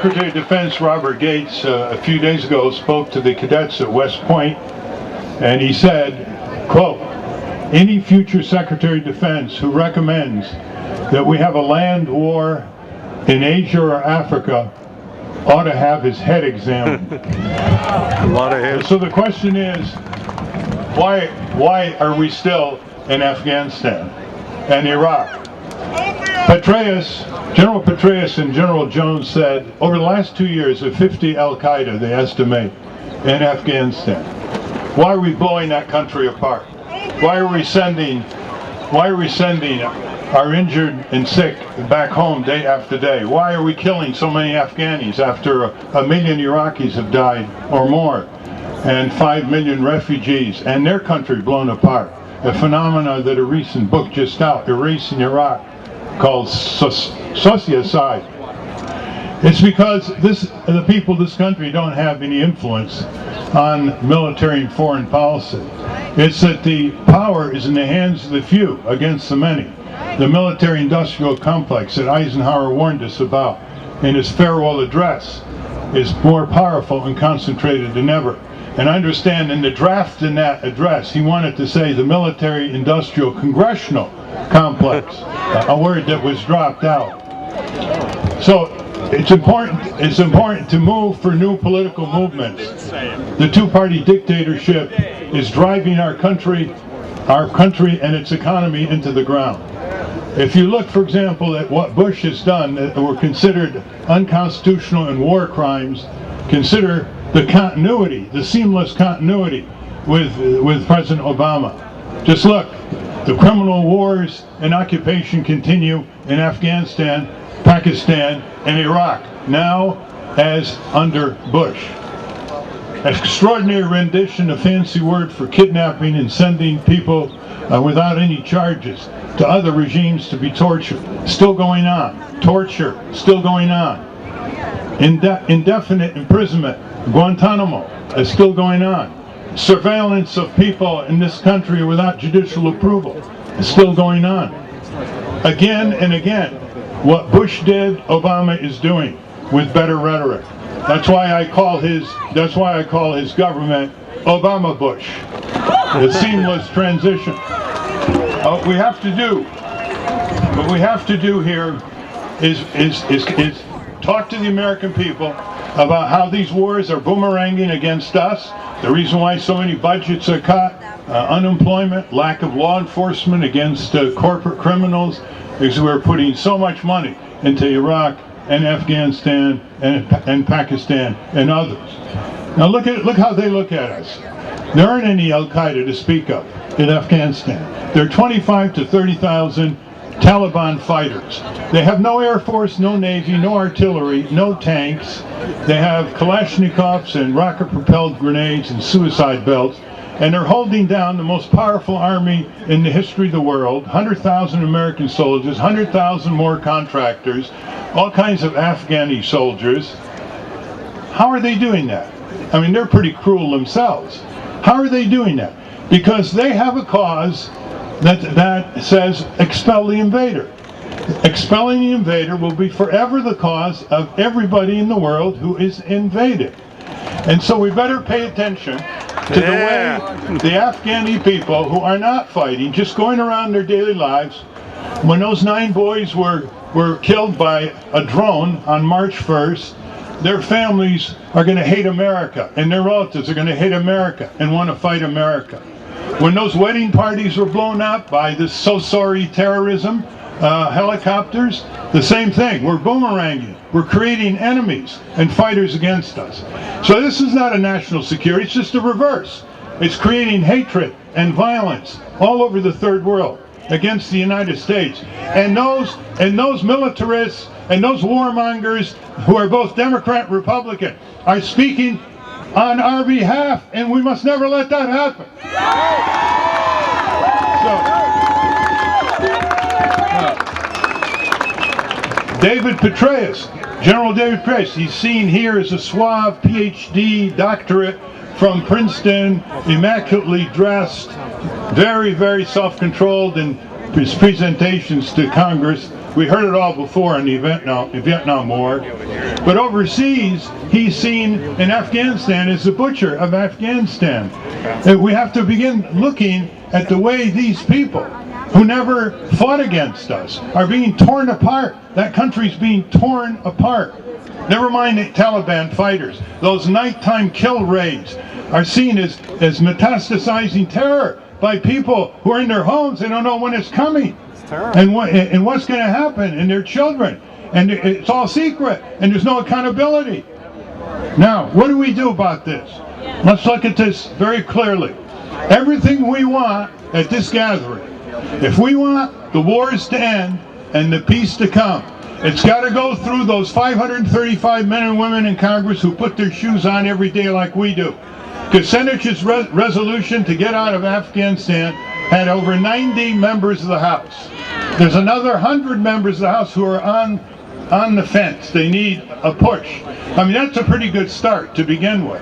Secretary of Defense Robert Gates a few days ago spoke to the cadets at West Point, and he said, quote, "Any future Secretary of Defense who recommends that we have a land war in Asia or Africa ought to have his head examined." A lot of heads. So the question is, why are we still in Afghanistan and Iraq? General Petraeus and General Jones said over the last 2 years of 50 Al-Qaeda, they estimate, in Afghanistan. Why are we blowing that country apart? Why are we sending our injured and sick back home day after day? Why are we killing so many Afghanis after a million Iraqis have died or more, and 5 million refugees and their country blown apart? A phenomena that a recent book just out, Erasing Iraq, called sociocide. It's because the people of this country don't have any influence on military and foreign policy. It's that the power is in the hands of the few against the many. The military-industrial complex that Eisenhower warned us about in his farewell address is more powerful and concentrated than ever. And I understand in the draft in that address, he wanted to say the military-industrial congressional complex, a word that was dropped out. So it's important to move for new political movements. The two-party dictatorship is driving our country and its economy into the ground. If you look, for example, at what Bush has done that were considered unconstitutional and war crimes, consider the continuity, the seamless continuity with President Obama. Just look, the criminal wars and occupation continue in Afghanistan, Pakistan, and Iraq, now as under Bush. Extraordinary rendition, a fancy word for kidnapping and sending people without any charges to other regimes to be tortured. Still going on. Torture, still going on. Indefinite imprisonment, Guantanamo, is still going on. Surveillance of people in this country without judicial approval is still going on. Again and again, what Bush did, Obama is doing with better rhetoric. That's why I call his government Obama Bush. The seamless transition. What we have to do here is talk to the American people about how these wars are boomeranging against us. The reason why so many budgets are cut, unemployment, lack of law enforcement against corporate criminals, is we're putting so much money into Iraq and Afghanistan and Pakistan and others. Now look how they look at us. There aren't any Al-Qaeda to speak of in Afghanistan. There are 25 to 30,000 Taliban fighters. They have no air force, no navy, no artillery, no tanks. They have Kalashnikovs and rocket-propelled grenades and suicide belts. And they're holding down the most powerful army in the history of the world, 100,000 American soldiers, 100,000 more contractors, all kinds of Afghani soldiers. How are they doing that? I mean, they're pretty cruel themselves. How are they doing that? Because they have a cause that says expel the invader. Expelling the invader will be forever the cause of everybody in the world who is invaded. And so we better pay attention to the way the Afghani people who are not fighting, just going around their daily lives. When those 9 boys were killed by a drone on March 1st, their families are going to hate America, and their relatives are going to hate America and want to fight America. When those wedding parties were blown up by this so-sorry terrorism, helicopters, the same thing. We're boomeranging. We're creating enemies and fighters against us. So this is not a national security, it's just a reverse. It's creating hatred and violence all over the third world against the United States. And those militarists and those warmongers who are both Democrat and Republican are speaking on our behalf, and we must never let that happen. David Petraeus, General David Petraeus, he's seen here as a suave PhD doctorate from Princeton, immaculately dressed, very, very self-controlled in his presentations to Congress, We heard it all before in the Vietnam War. But overseas, he's seen in Afghanistan as the butcher of Afghanistan. And we have to begin looking at the way these people who never fought against us are being torn apart. That country's being torn apart. Never mind the Taliban fighters. Those nighttime kill raids are seen as metastasizing terror by people who are in their homes. They don't know when it's coming and what's going to happen, and their children. And it's all secret, and there's no accountability. Now, what do we do about this? Let's look at this very clearly. Everything we want at this gathering, if we want the wars to end and the peace to come, it's got to go through those 535 men and women in Congress who put their shoes on every day like we do. Kucinich's resolution to get out of Afghanistan had over 90 members of the House. There's another 100 members of the House who are on the fence. They need a push. I mean, that's a pretty good start to begin with.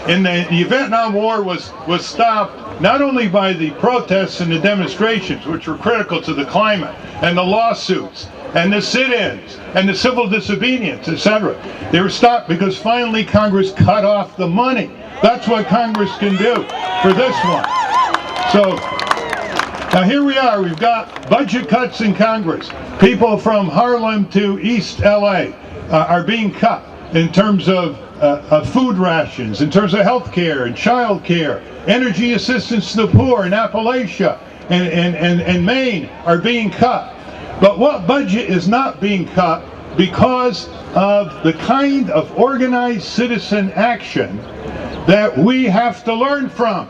And the Vietnam War was stopped not only by the protests and the demonstrations, which were critical to the climate, and the lawsuits, and the sit-ins, and the civil disobedience, etc. They were stopped because finally Congress cut off the money. That's what Congress can do for this one. So, now here we are. We've got budget cuts in Congress. People from Harlem to East LA are being cut in terms of food rations, in terms of health care and child care, energy assistance to the poor in Appalachia and Maine are being cut. But what budget is not being cut because of the kind of organized citizen action that we have to learn from?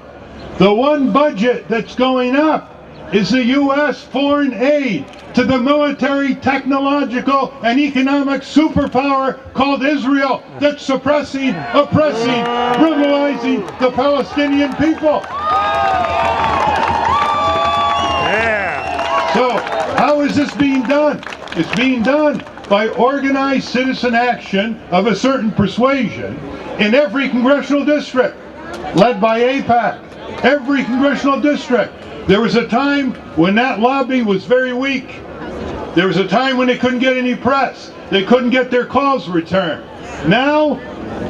The one budget that's going up is the U.S. foreign aid to the military, technological, and economic superpower called Israel that's suppressing, oppressing, brutalizing the Palestinian people. Yeah. So, how is this being done? It's being done by organized citizen action of a certain persuasion in every congressional district, led by AIPAC. Every congressional district. There was a time when that lobby was very weak. There was a time when they couldn't get any press. They couldn't get their calls returned. Now,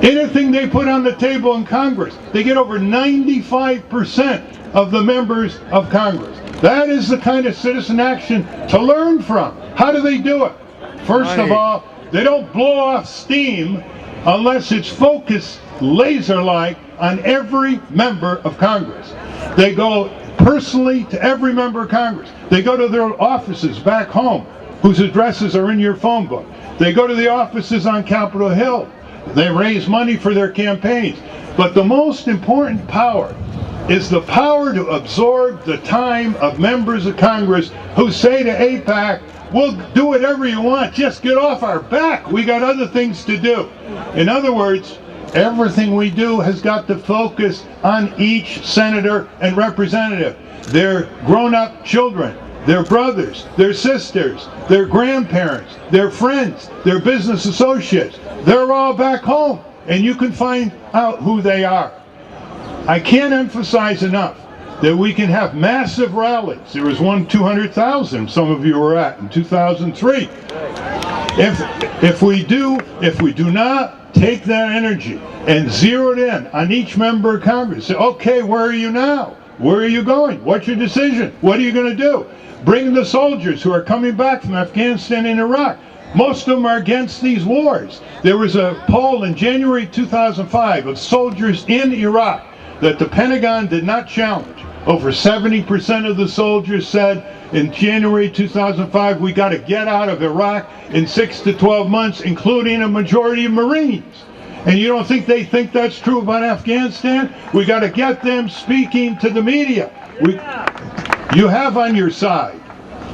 anything they put on the table in Congress, they get over 95% of the members of Congress. That is the kind of citizen action to learn from. How do they do it? First of all, they don't blow off steam unless it's focused laser-like on every member of Congress. They go personally to every member of Congress. They go to their offices back home, whose addresses are in your phone book. They go to the offices on Capitol Hill. They raise money for their campaigns. But the most important power is the power to absorb the time of members of Congress who say to AIPAC, we'll do whatever you want, just get off our back. We got other things to do. In other words, everything we do has got to focus on each senator and representative, their grown-up children, their brothers, their sisters, their grandparents, their friends, their business associates. They're all back home, and you can find out who they are. I can't emphasize enough that we can have massive rallies. There was one 200,000 some of you were at in 2003. If we do not take that energy and zero it in on each member of Congress, say, okay, where are you now? Where are you going? What's your decision? What are you going to do? Bring the soldiers who are coming back from Afghanistan and Iraq. Most of them are against these wars. There was a poll in January 2005 of soldiers in Iraq that the Pentagon did not challenge. Over 70% of the soldiers said in January 2005, we got to get out of Iraq in 6 to 12 months, including a majority of Marines. And you don't think they think that's true about Afghanistan? We got to get them speaking to the media. You have on your side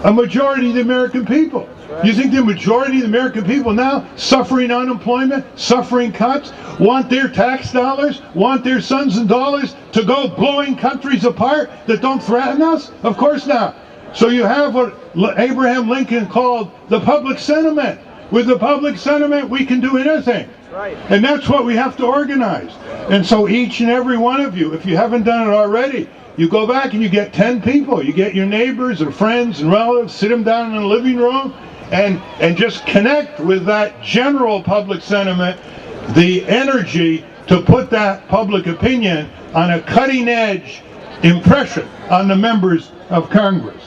a majority of the American people. You think the majority of the American people now, suffering unemployment, suffering cuts, want their tax dollars, want their sons and daughters to go blowing countries apart that don't threaten us? Of course not. So you have what Abraham Lincoln called the public sentiment. With the public sentiment, we can do anything. Right. And that's what we have to organize. And so each and every one of you, if you haven't done it already, you go back and you get 10 people. You get your neighbors or friends and relatives, sit them down in the living room, and just connect with that general public sentiment, the energy to put that public opinion on a cutting edge impression on the members of Congress.